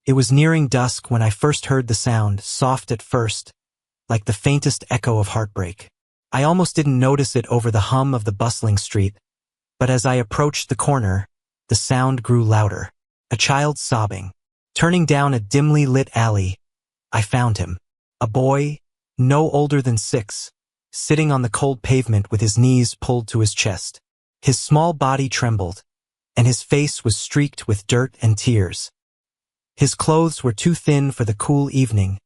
It was nearing dusk when I first heard the sound, soft at first, like the faintest echo of heartbreak. I almost didn't notice it over the hum of the bustling street, but as I approached the corner, the sound grew louder. A child sobbing. Turning down a dimly lit alley, I found him. A boy, no older than 6, sitting on the cold pavement with his knees pulled to his chest. His small body trembled, and his face was streaked with dirt and tears. His clothes were too thin for the cool evening,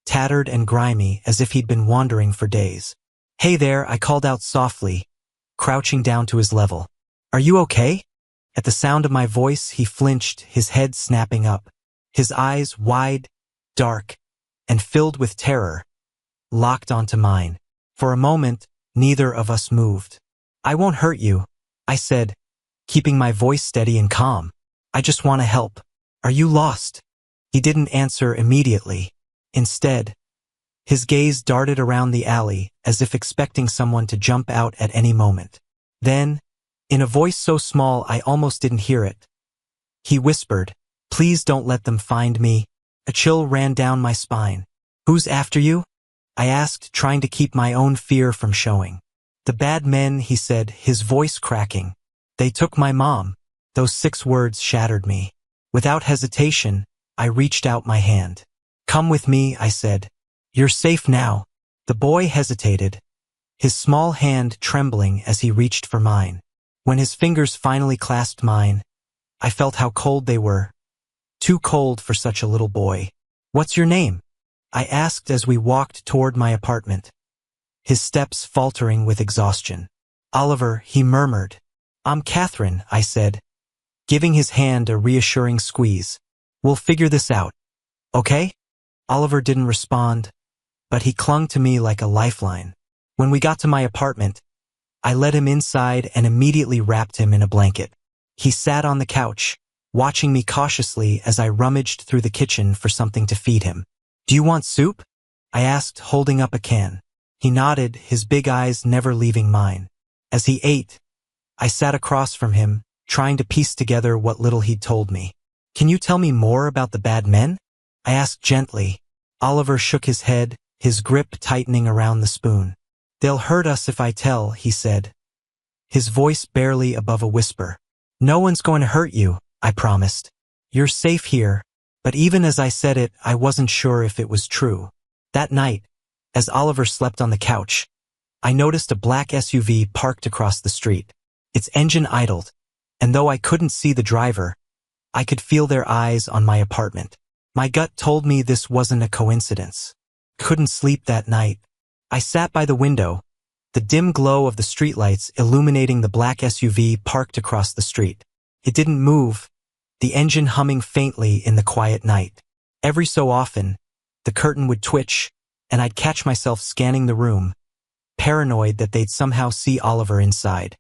tattered and grimy as if he'd been wandering for days. "Hey there," I called out softly, crouching down to his level. "Are you okay?" At the sound of my voice, he flinched, his head snapping up. His eyes, wide, dark, and filled with terror, locked onto mine. For a moment, neither of us moved. "I won't hurt you," I said, keeping my voice steady and calm. "I just want to help. Are you lost?" He didn't answer immediately. Instead, his gaze darted around the alley as if expecting someone to jump out at any moment. Then, in a voice so small I almost didn't hear it, he whispered, "Please don't let them find me." A chill ran down my spine. "Who's after you?" I asked, trying to keep my own fear from showing. "The bad men," he said, his voice cracking. "They took my mom." Those 6 words shattered me. Without hesitation, I reached out my hand. "Come with me," I said. "You're safe now." The boy hesitated, his small hand trembling as he reached for mine. When his fingers finally clasped mine, I felt how cold they were. Too cold for such a little boy. "What's your name?" I asked as we walked toward my apartment, his steps faltering with exhaustion. "Oliver," he murmured. "I'm Catherine," I said, giving his hand a reassuring squeeze. "We'll figure this out, okay?" Oliver didn't respond, but he clung to me like a lifeline. When we got to my apartment, I led him inside and immediately wrapped him in a blanket. He sat on the couch, watching me cautiously as I rummaged through the kitchen for something to feed him. "Do you want soup?" I asked, holding up a can. He nodded, his big eyes never leaving mine. As he ate, I sat across from him, trying to piece together what little he'd told me. "Can you tell me more about the bad men?" I asked gently. Oliver shook his head, his grip tightening around the spoon. "They'll hurt us if I tell," he said, his voice barely above a whisper. "No one's going to hurt you," I promised. "You're safe here." But even as I said it, I wasn't sure if it was true. That night, as Oliver slept on the couch, I noticed a black SUV parked across the street. Its engine idled, and though I couldn't see the driver, I could feel their eyes on my apartment. My gut told me this wasn't a coincidence. Couldn't sleep that night. I sat by the window, the dim glow of the streetlights illuminating the black SUV parked across the street. It didn't move, the engine humming faintly in the quiet night. Every so often, the curtain would twitch, and I'd catch myself scanning the room, paranoid that they'd somehow see Oliver inside.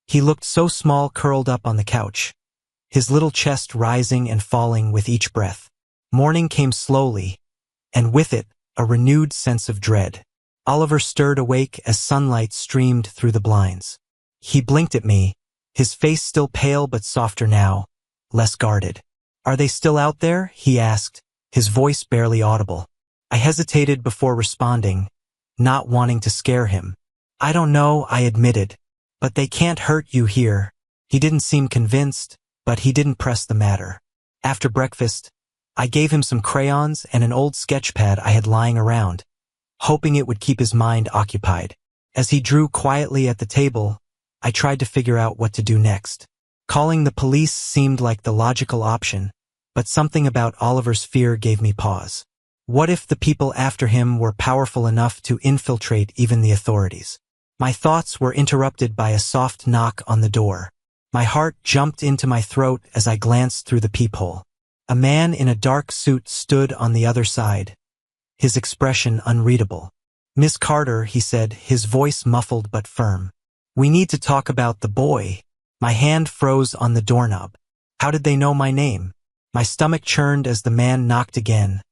He looked so small curled up on the couch, his little chest rising and falling with each breath. Morning came slowly, and with it, a renewed sense of dread. Oliver stirred awake as sunlight streamed through the blinds. He blinked at me, his face still pale but softer now, less guarded. "Are they still out there?" he asked, his voice barely audible. I hesitated before responding, not wanting to scare him. "I don't know," I admitted, "but they can't hurt you here." He didn't seem convinced, but he didn't press the matter. After breakfast, I gave him some crayons and an old sketch pad I had lying around, hoping it would keep his mind occupied. As he drew quietly at the table, I tried to figure out what to do next. Calling the police seemed like the logical option, but something about Oliver's fear gave me pause. What if the people after him were powerful enough to infiltrate even the authorities? My thoughts were interrupted by a soft knock on the door. My heart jumped into my throat as I glanced through the peephole. A man in a dark suit stood on the other side, his expression unreadable. "Miss Carter," he said, his voice muffled but firm. "We need to talk about the boy." My hand froze on the doorknob. How did they know my name? My stomach churned as the man knocked again,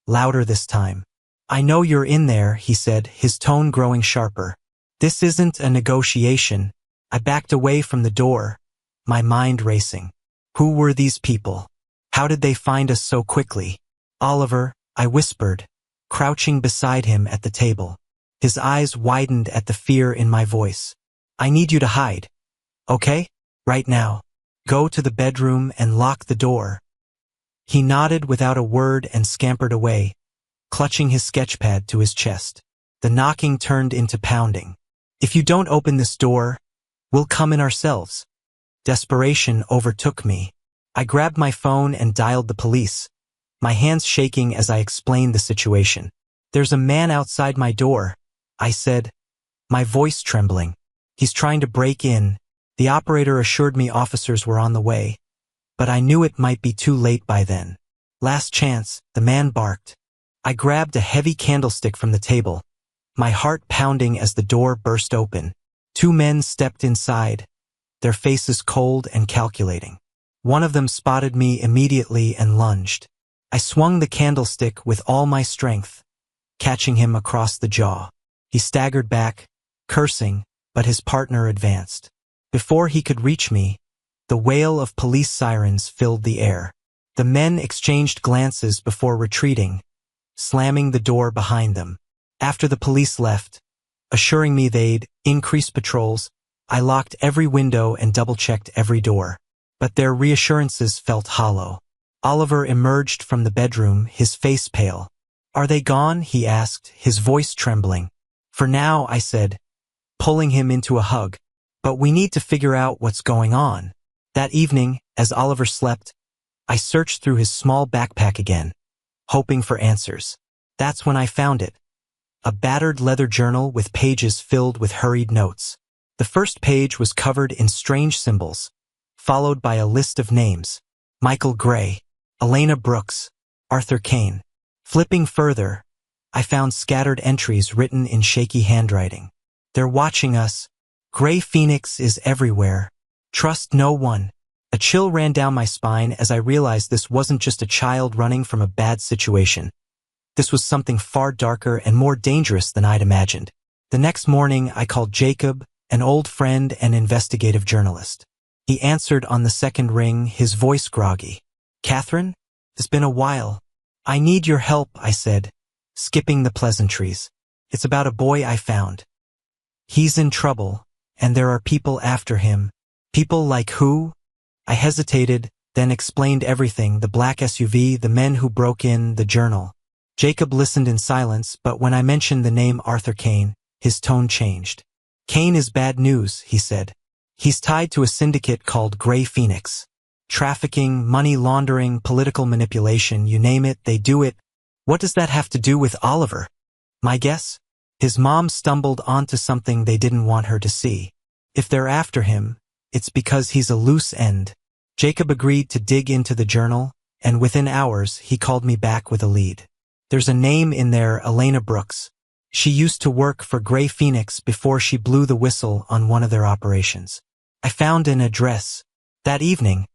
louder this time. "I know you're in there," he said, his tone growing sharper. "This isn't a negotiation." I backed away from the door, my mind racing. Who were these people? How did they find us so quickly? Oliver, I whispered, crouching beside him at the table. His eyes widened at the fear in my voice. I need you to hide. Okay? Right now. Go to the bedroom and lock the door. He nodded without a word and scampered away, clutching his sketchpad to his chest. The knocking turned into pounding. If you don't open this door, we'll come in ourselves. Desperation overtook me. I grabbed my phone and dialed the police, my hands shaking as I explained the situation. There's a man outside my door, I said, my voice trembling. He's trying to break in. The operator assured me officers were on the way, but I knew it might be too late by then. Last chance, the man barked. I grabbed a heavy candlestick from the table, my heart pounding as the door burst open. 2 men stepped inside, their faces cold and calculating. One of them spotted me immediately and lunged. I swung the candlestick with all my strength, catching him across the jaw. He staggered back, cursing, but his partner advanced. Before he could reach me, the wail of police sirens filled the air. The men exchanged glances before retreating, slamming the door behind them. After the police left, assuring me they'd increase patrols, I locked every window and double-checked every door. But their reassurances felt hollow. Oliver emerged from the bedroom, his face pale. Are they gone? He asked, his voice trembling. For now, I said, pulling him into a hug. But we need to figure out what's going on. That evening, as Oliver slept, I searched through his small backpack again, hoping for answers. That's when I found it. A battered leather journal with pages filled with hurried notes. The first page was covered in strange symbols, followed by a list of names. Michael Gray, Elena Brooks, Arthur Kane. Flipping further, I found scattered entries written in shaky handwriting. They're watching us. Gray Phoenix is everywhere. Trust no one. A chill ran down my spine as I realized this wasn't just a child running from a bad situation. This was something far darker and more dangerous than I'd imagined. The next morning, I called Jacob, an old friend and investigative journalist. He answered on the second ring, his voice groggy. Catherine? It's been a while. I need your help, I said, skipping the pleasantries. It's about a boy I found. He's in trouble, and there are people after him. People like who? I hesitated, then explained everything, the black SUV, the men who broke in, the journal. Jacob listened in silence, but when I mentioned the name Arthur Kane, his tone changed. Kane is bad news, he said. He's tied to a syndicate called Gray Phoenix. Trafficking, money laundering, political manipulation, you name it, they do it. What does that have to do with Oliver? My guess? His mom stumbled onto something they didn't want her to see. If they're after him, it's because he's a loose end. Jacob agreed to dig into the journal, and within hours, he called me back with a lead. There's a name in there, Elena Brooks. She used to work for Gray Phoenix before she blew the whistle on one of their operations. I found an address. That evening,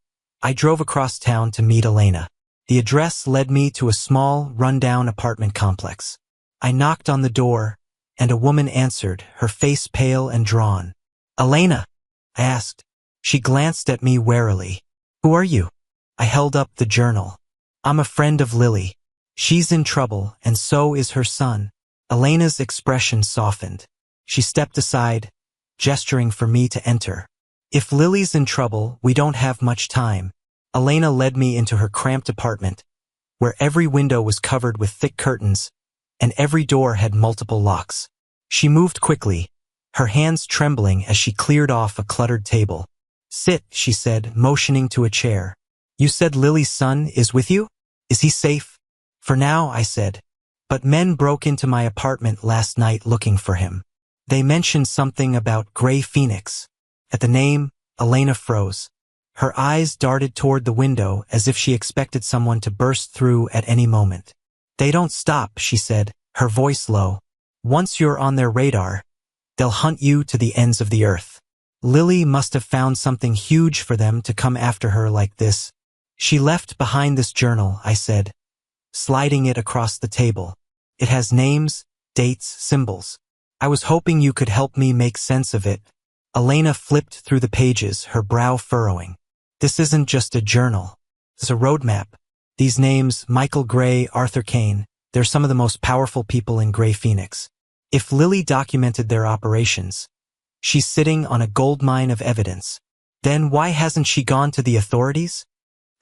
I drove across town to meet Elena. The address led me to a small, run-down apartment complex. I knocked on the door, and a woman answered, her face pale and drawn. Elena, I asked. She glanced at me warily. Who are you? I held up the journal. I'm a friend of Lily. She's in trouble, and so is her son. Elena's expression softened. She stepped aside, gesturing for me to enter. If Lily's in trouble, we don't have much time. Elena led me into her cramped apartment, where every window was covered with thick curtains, and every door had multiple locks. She moved quickly, her hands trembling as she cleared off a cluttered table. Sit, she said, motioning to a chair. You said Lily's son is with you? Is he safe? For now, I said. But men broke into my apartment last night looking for him. They mentioned something about Gray Phoenix. At the name, Elena froze. Her eyes darted toward the window as if she expected someone to burst through at any moment. They don't stop, she said, her voice low. Once you're on their radar, they'll hunt you to the ends of the earth. Lily must have found something huge for them to come after her like this. She left behind this journal, I said, sliding it across the table. It has names, dates, symbols. I was hoping you could help me make sense of it. Elena flipped through the pages, her brow furrowing. This isn't just a journal. It's a roadmap. These names, Michael Gray, Arthur Kane, they're some of the most powerful people in Gray Phoenix. If Lily documented their operations, she's sitting on a goldmine of evidence. Then why hasn't she gone to the authorities?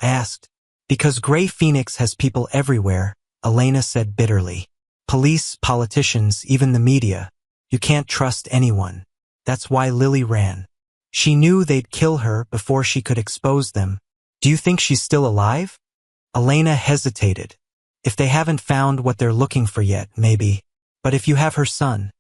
I asked. Because Gray Phoenix has people everywhere, Elena said bitterly. Police, politicians, even the media. You can't trust anyone. That's why Lily ran. She knew they'd kill her before she could expose them. Do you think she's still alive? Elena hesitated. If they haven't found what they're looking for yet, maybe. But if you have her son.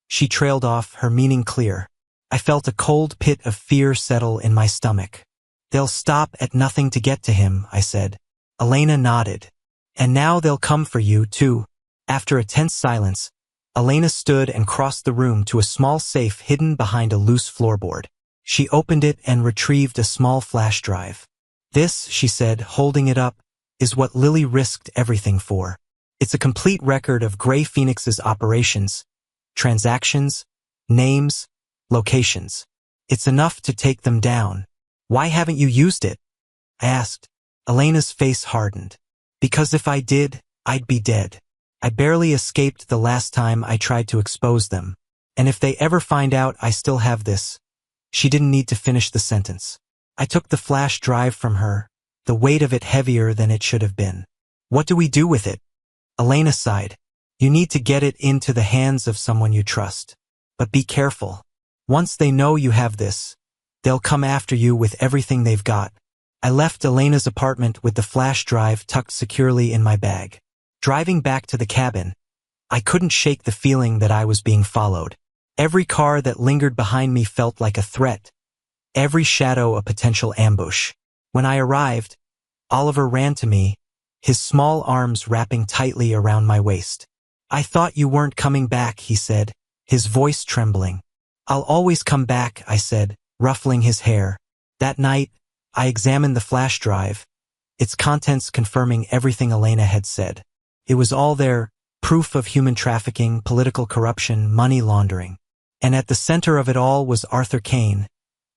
She trailed off, her meaning clear. I felt a cold pit of fear settle in my stomach. They'll stop at nothing to get to him, I said. Elena nodded. And now they'll come for you, too. After a tense silence, Elena stood and crossed the room to a small safe hidden behind a loose floorboard. She opened it and retrieved a small flash drive. This, she said, holding it up, is what Lily risked everything for. It's a complete record of Gray Phoenix's operations, transactions, names, locations. It's enough to take them down. Why haven't you used it? I asked. Elena's face hardened. Because if I did, I'd be dead. I barely escaped the last time I tried to expose them. And if they ever find out I still have this. She didn't need to finish the sentence. I took the flash drive from her, the weight of it heavier than it should have been. What do we do with it? Elena sighed. You need to get it into the hands of someone you trust. But be careful. Once they know you have this, they'll come after you with everything they've got. I left Elena's apartment with the flash drive tucked securely in my bag. Driving back to the cabin, I couldn't shake the feeling that I was being followed. Every car that lingered behind me felt like a threat, every shadow a potential ambush. When I arrived, Oliver ran to me, his small arms wrapping tightly around my waist. I thought you weren't coming back, he said, his voice trembling. I'll always come back, I said, ruffling his hair. That night, I examined the flash drive, its contents confirming everything Elena had said. It was all there, proof of human trafficking, political corruption, money laundering. And at the center of it all was Arthur Kane,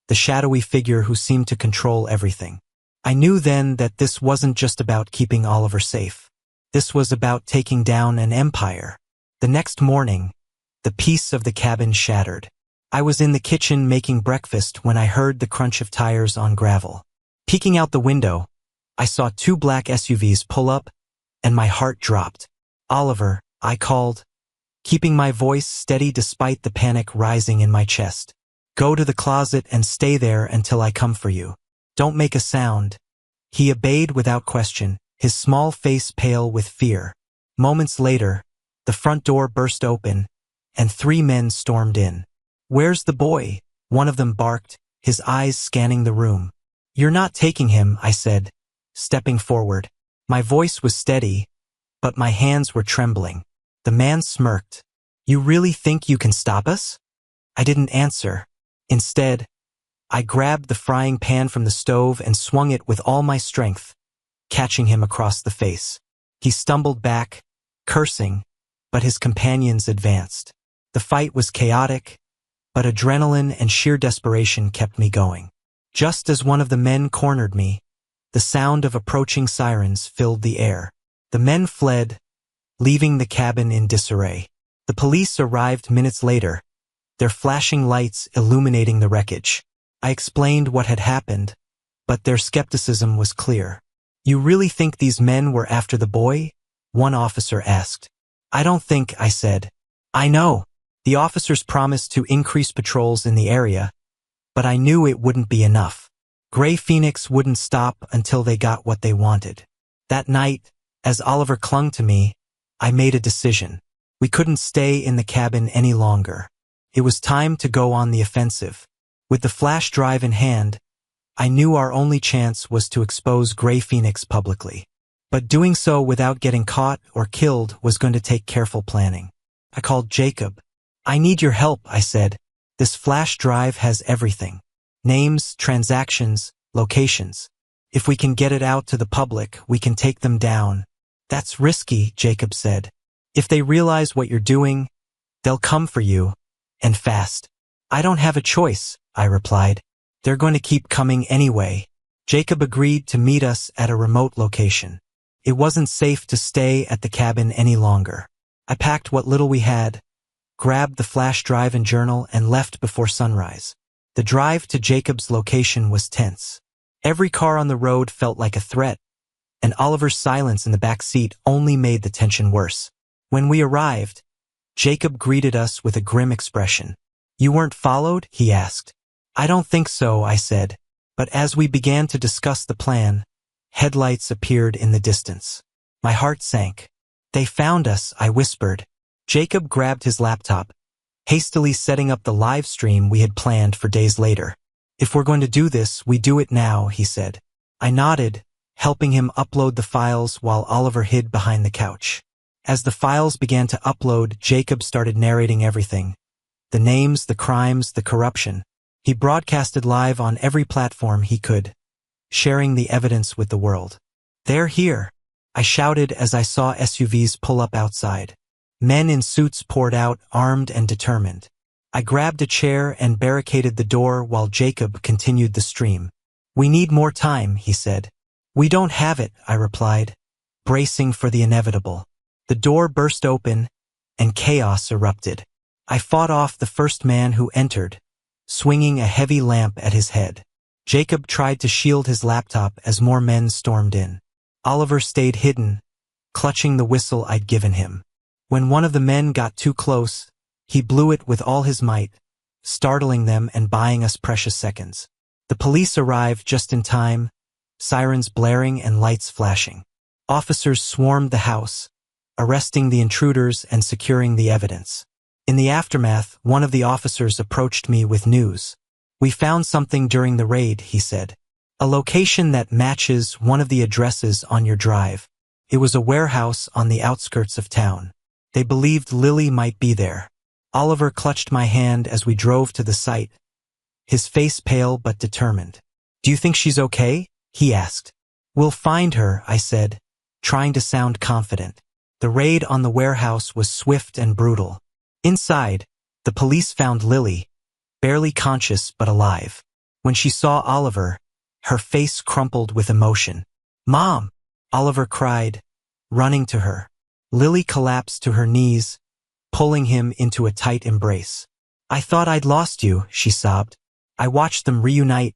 the shadowy figure who seemed to control everything. I knew then that this wasn't just about keeping Oliver safe. This was about taking down an empire. The next morning, the peace of the cabin shattered. I was in the kitchen making breakfast when I heard the crunch of tires on gravel. Peeking out the window, I saw two black SUVs pull up, and my heart dropped. Oliver, I called, keeping my voice steady despite the panic rising in my chest. Go to the closet and stay there until I come for you. Don't make a sound. He obeyed without question, his small face pale with fear. Moments later, the front door burst open, and 3 men stormed in. Where's the boy? One of them barked, his eyes scanning the room. You're not taking him, I said, stepping forward. My voice was steady, but my hands were trembling. The man smirked. You really think you can stop us? I didn't answer. Instead, I grabbed the frying pan from the stove and swung it with all my strength, catching him across the face. He stumbled back, cursing, but his companions advanced. The fight was chaotic, but adrenaline and sheer desperation kept me going. Just as one of the men cornered me, the sound of approaching sirens filled the air. The men fled, leaving the cabin in disarray. The police arrived minutes later, their flashing lights illuminating the wreckage. I explained what had happened, but their skepticism was clear. You really think these men were after the boy? One officer asked. I don't think, I said. I know. The officers promised to increase patrols in the area, but I knew it wouldn't be enough. Gray Phoenix wouldn't stop until they got what they wanted. That night, as Oliver clung to me, I made a decision. We couldn't stay in the cabin any longer. It was time to go on the offensive. With the flash drive in hand, I knew our only chance was to expose Gray Phoenix publicly. But doing so without getting caught or killed was going to take careful planning. I called Jacob. I need your help, I said. This flash drive has everything. Names, transactions, locations. If we can get it out to the public, we can take them down. That's risky, Jacob said. If they realize what you're doing, they'll come for you, and fast. I don't have a choice, I replied. They're going to keep coming anyway. Jacob agreed to meet us at a remote location. It wasn't safe to stay at the cabin any longer. I packed what little we had, grabbed the flash drive and journal, and left before sunrise. The drive to Jacob's location was tense. Every car on the road felt like a threat, and Oliver's silence in the back seat only made the tension worse. When we arrived, Jacob greeted us with a grim expression. "You weren't followed?" he asked. "I don't think so," I said. But as we began to discuss the plan, headlights appeared in the distance. My heart sank. "They found us," I whispered. Jacob grabbed his laptop, hastily setting up the live stream we had planned for days later. "If we're going to do this, we do it now," he said. I nodded, helping him upload the files while Oliver hid behind the couch. As the files began to upload, Jacob started narrating everything. The names, the crimes, the corruption. He broadcasted live on every platform he could, sharing the evidence with the world. "They're here," I shouted as I saw SUVs pull up outside. Men in suits poured out, armed and determined. I grabbed a chair and barricaded the door while Jacob continued the stream. "We need more time," he said. "We don't have it," I replied, bracing for the inevitable. The door burst open, and chaos erupted. I fought off the first man who entered, swinging a heavy lamp at his head. Jacob tried to shield his laptop as more men stormed in. Oliver stayed hidden, clutching the whistle I'd given him. When one of the men got too close, he blew it with all his might, startling them and buying us precious seconds. The police arrived just in time, sirens blaring and lights flashing. Officers swarmed the house, arresting the intruders and securing the evidence. In the aftermath, one of the officers approached me with news. "We found something during the raid," he said. "A location that matches one of the addresses on your drive. It was a warehouse on the outskirts of town. They believed Lily might be there." Oliver clutched my hand as we drove to the site, his face pale but determined. "Do you think she's okay?" he asked. "We'll find her," I said, trying to sound confident. The raid on the warehouse was swift and brutal. Inside, the police found Lily, barely conscious but alive. When she saw Oliver, her face crumpled with emotion. "Mom!" Oliver cried, running to her. Lily collapsed to her knees, pulling him into a tight embrace. "I thought I'd lost you," she sobbed. I watched them reunite,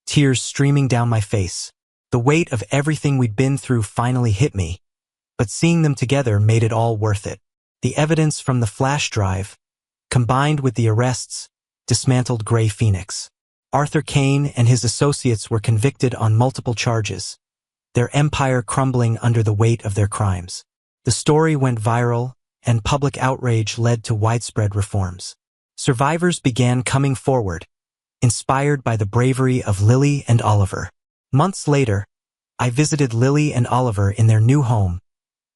tears streaming down my face. The weight of everything we'd been through finally hit me, but seeing them together made it all worth it. The evidence from the flash drive, combined with the arrests, dismantled Grey Phoenix. Arthur Kane and his associates were convicted on multiple charges, their empire crumbling under the weight of their crimes. The story went viral, and public outrage led to widespread reforms. Survivors began coming forward, inspired by the bravery of Lily and Oliver. Months later, I visited Lily and Oliver in their new home,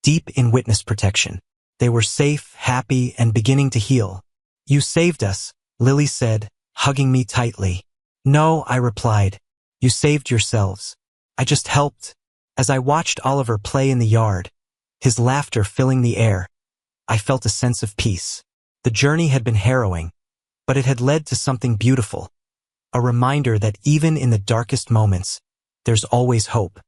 deep in witness protection. They were safe, happy, and beginning to heal. "You saved us," Lily said, hugging me tightly. "No," I replied. "You saved yourselves. I just helped." As I watched Oliver play in the yard, his laughter filling the air, I felt a sense of peace. The journey had been harrowing, but it had led to something beautiful. A reminder that even in the darkest moments, there's always hope.